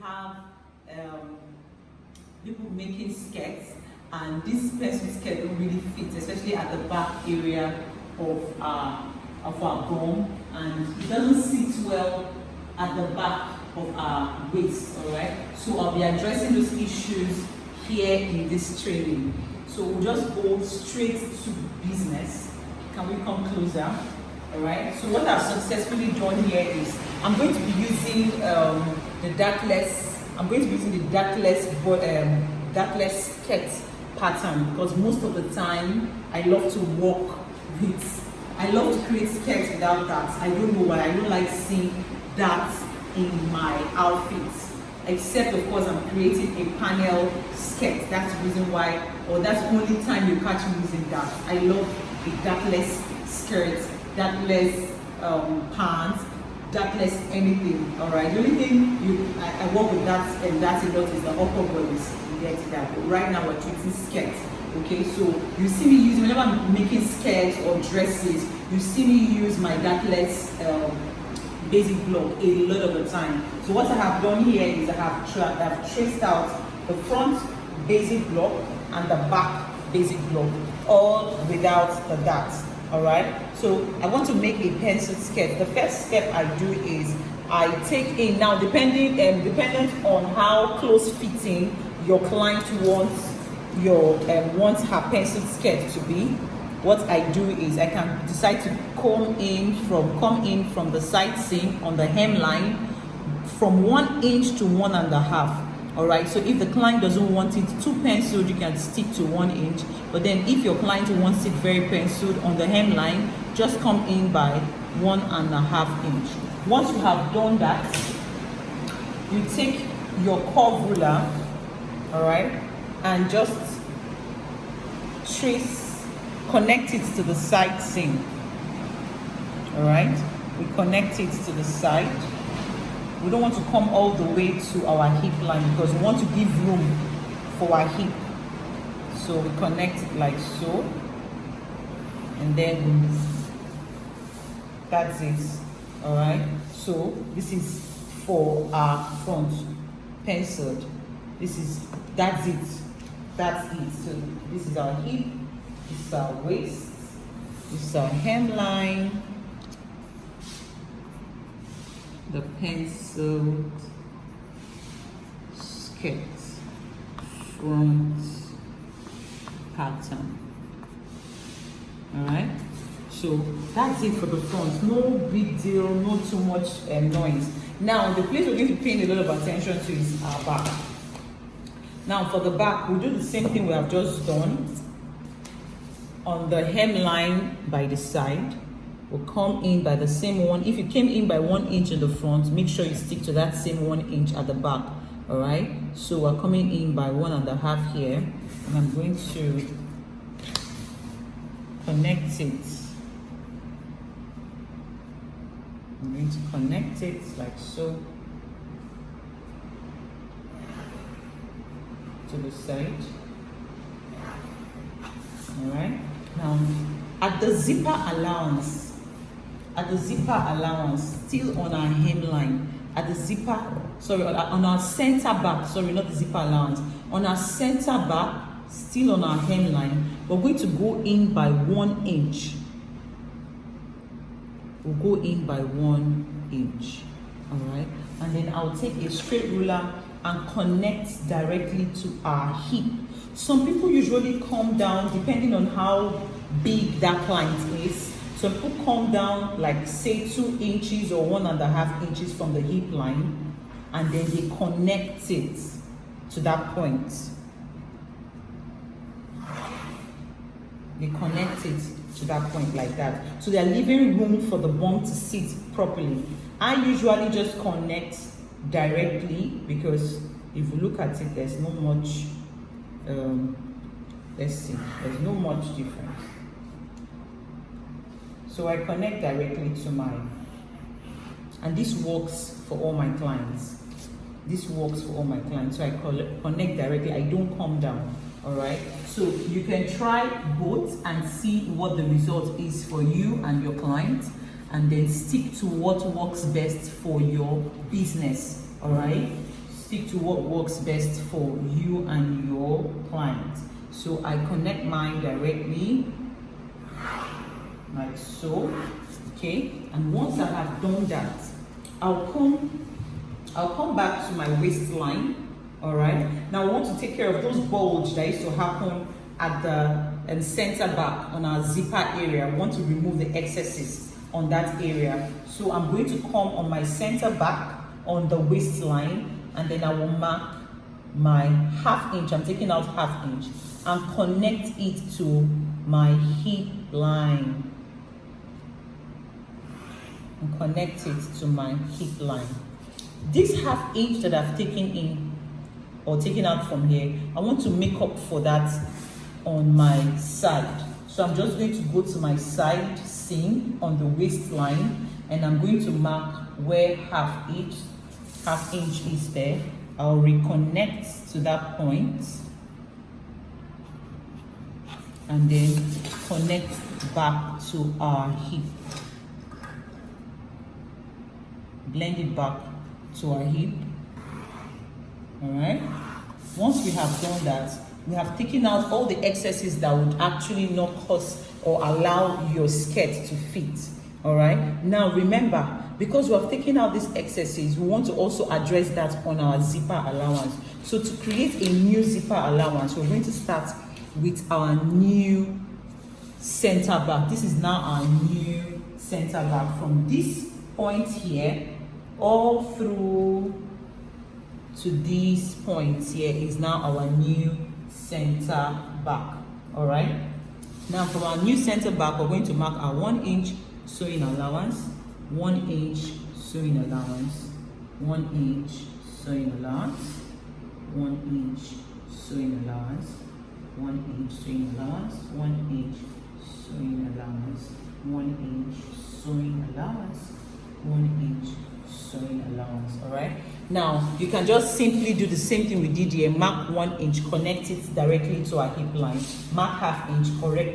have people making skirts, and this pencil skirt don't really fit, especially at the back area of our bum, and it doesn't sit well at the back of our waist. All right, so I'll be addressing those issues here in this training. So we'll just go straight to business. Can we come closer? All right, so what I've successfully done here is I'm going to be using the Dartless. I'm going to be using the Dartless skirt pattern, because most of the time I love to work with, I love to create skirts without that. I don't know why, I don't like seeing that in my outfits, except of course I'm creating a panel skirt. That's the reason why, or that's the only time you catch me using that. I love the Dartless skirts, Dartless pants, Dartless anything. All right, the only thing I work with that and that's a lot is the upper bodies. You get that, but right now we're treating skirts. Okay, so you see me using, whenever I'm making skirts or dresses, you see me use my Dartless basic block a lot of the time. So what I have done here is I have traced out the front basic block and the back basic block, all without the dots. All right, so I want to make a pencil skirt. The first step I do is I take in, now dependent on how close fitting your client wants her pencil skirt to be, what I do is I can decide to come in from the side seam on the hemline from 1 inch to 1.5. All right, so if the client doesn't want it too penciled, you can stick to 1 inch. But then if your client wants it very penciled on the hemline, just come in by 1.5 inch. Once you have done that, you take your curve ruler, all right, and just connect it to the side seam. All right, we connect it to the side. We don't want to come all the way to our hip line because we want to give room for our hip. So we connect it like so, and then that's it. All right, so this is for our front penciled. That's it. So this is our hip, this is our waist, this is our hemline, the penciled skirt front pattern. All right, so that's it for the front. No big deal, not too much noise. Now the place we're going to be paying a lot of attention to is our back. Now for the back, we'll do the same thing we have just done. On the hemline by the side, we'll come in by the same one. If you came in by 1 inch in the front, make sure you stick to that same 1 inch at the back. All right, so we're coming in by 1.5 here, and I'm going to connect it. I'm going to connect it like so to the side. All right, now at the zipper allowance, still on our hemline, on our center back, sorry, not the zipper allowance, on our center back, still on our hemline, we're going to go in by 1 inch. We'll go in by 1 inch. All right, and then I'll take a straight ruler and connect directly to our hip. Some people usually come down, depending on how big that client is. Some people come down like say 2 inches or 1.5 inches from the hip line, and then they connect it to that point. They connect it to that point like that. So they're leaving room for the bum to sit properly. I usually just connect directly because if you look at it, there's no much, there's no much difference. So I connect directly to mine. And this works for all my clients. So I connect directly, I don't come down. All right, so you can try both and see what the result is for you and your client, and then stick to what works best for your business. All right, stick to what works best for you and your client. So I connect mine directly, like so, okay? And once I have done that, I'll come back to my waistline, all right? Now I want to take care of those bulge that used to happen at the center back on our zipper area. I want to remove the excesses on that area. So I'm going to come on my center back on the waistline, and then I will mark my ½ inch. I'm taking out ½ inch and connect it to my hip line. And connect it to my hip line. This ½ inch that I've taken in or taken out from here, I want to make up for that on my side. So I'm just going to go to my side seam on the waistline, and I'm going to mark where ½ inch is there. I'll reconnect to that point and then connect back to our hip. Blend it back to our hip. All right. Once we have done that, we have taken out all the excesses that would actually not cause or allow your skirt to fit. All right. Now remember, because we have taken out these excesses, we want to also address that on our zipper allowance. So to create a new zipper allowance, we're going to start with our new center back. This is now our new center back. From this point here all through to these points here is now our new center back. All right. Now from our new center back, we're going to mark our 1 inch sewing allowance, 1 inch sewing allowance, 1 inch sewing allowance, 1 inch sewing allowance, 1 inch sewing allowance, 1 inch sewing allowance, 1 inch sewing allowance, 1 inch sewing allowance. All right. Now you can just simply do the same thing we did here. Mark 1 inch, connect it directly to our hip line. Mark ½ inch,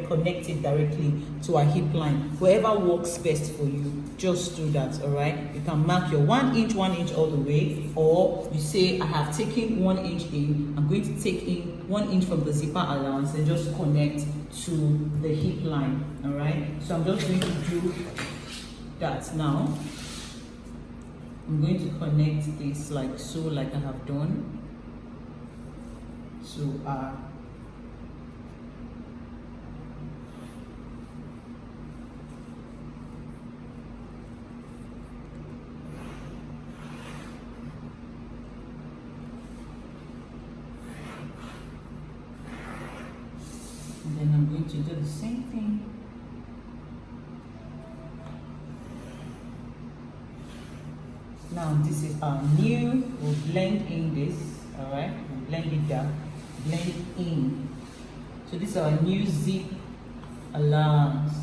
connect it directly to our hip line. Wherever works best for you, just do that. All right. You can mark your 1 inch all the way, or you say I have taken 1 inch in. I'm going to take in 1 inch from the zipper allowance and just connect to the hip line. All right. So I'm just going to do that now. I'm going to connect this like so, like I have done to our and then I'm going to do the same thing. Now this is our new, we'll blend in this, all right? We'll blend it down, blend it in. So this is our new zip allowance,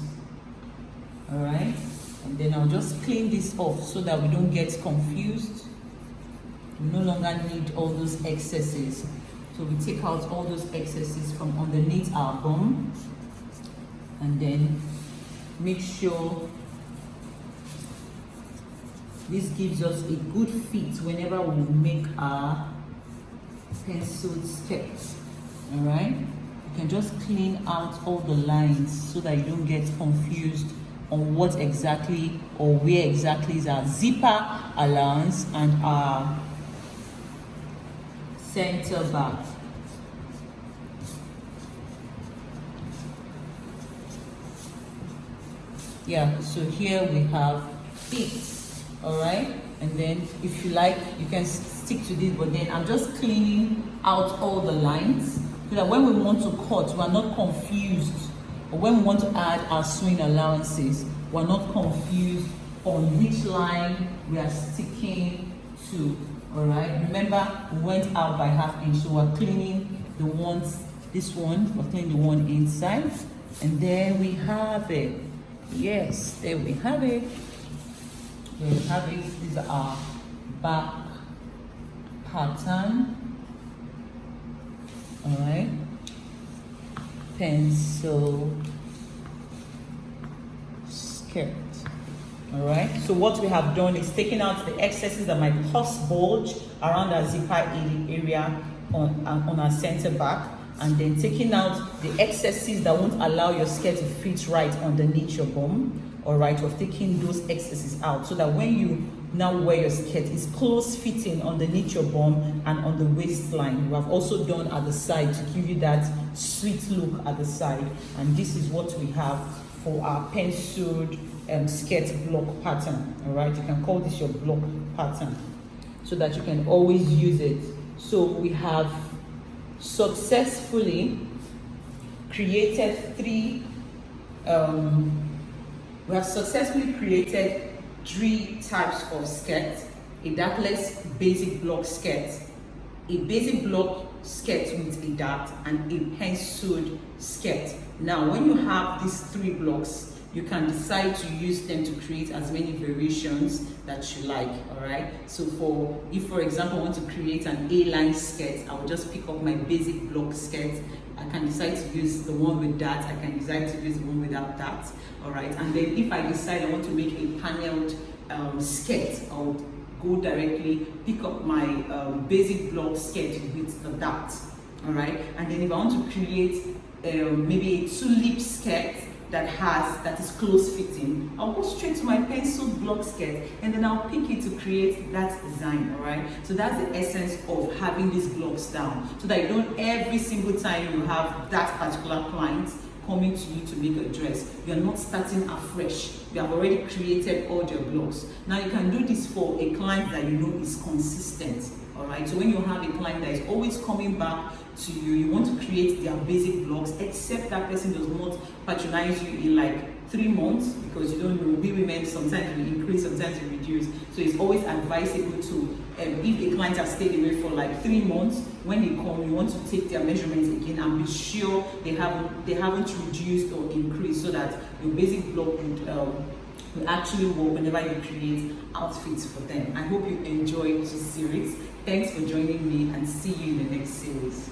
all right? And then I'll just clean this off so that we don't get confused. We no longer need all those excesses. So we take out all those excesses from underneath our bum, and then make sure this gives us a good fit whenever we make our penciled skirts. All right. You can just clean out all the lines so that you don't get confused on what exactly or where exactly is our zipper allowance and our center back. Yeah. So here we have it. All right, and then if you like, you can stick to this, but then I'm just cleaning out all the lines so that when we want to cut, we are not confused, or when we want to add our sewing allowances, we're not confused on which line we are sticking to. All right, remember we went out by ½ inch, so we're cleaning the ones, this one, we're cleaning the one inside, and there we have it. Yes, there we have it. There we have it. These are our back pattern. All right. Pencil skirt. All right, so what we have done is taking out the excesses that might cause bulge around our zipper area on our center back, and then taking out the excesses that won't allow your skirt to fit right underneath your bum. All right, we're taking those excesses out so that when you now wear your skirt, it's close fitting underneath your bum and on the waistline. We have also done at the side to give you that sweet look at the side, and this is what we have for our penciled skirt block pattern. All right, you can call this your block pattern so that you can always use it. So we have successfully created three types of skirts: a dartless basic block skirt, a basic block skirt with a dart, and a penciled skirt. Now, when you have these three blocks, you can decide to use them to create as many variations that you like. All right, so if for example I want to create an A-line skirt, I will just pick up my basic block skirt. I can decide to use the one with that, I can decide to use the one without that. All right, and then if I decide I want to make a paneled skirt, I'll go directly pick up my basic block skirt with the dart. All right, and then if I want to create maybe a tulip skirt that is close fitting, I'll go straight to my pencil block skirt and then I'll pick it to create that design. All right, so that's the essence of having these blocks down, so that you don't every single time you have that particular client coming to you to make a dress, you're not starting afresh. You have already created all your blocks. Now you can do this for a client that you know is consistent. All right, so when you have a client that is always coming back to you, you want to create their basic blocks, except that person does not patronize you in like 3 months, because you don't know, we women sometimes we increase, sometimes we reduce. So it's always advisable to, if a client has stayed away for like 3 months, when they come, you want to take their measurements again and be sure they haven't reduced or increased, so that your basic block will actually work whenever you create outfits for them. I hope you enjoyed this series. Thanks for joining me, and see you in the next series.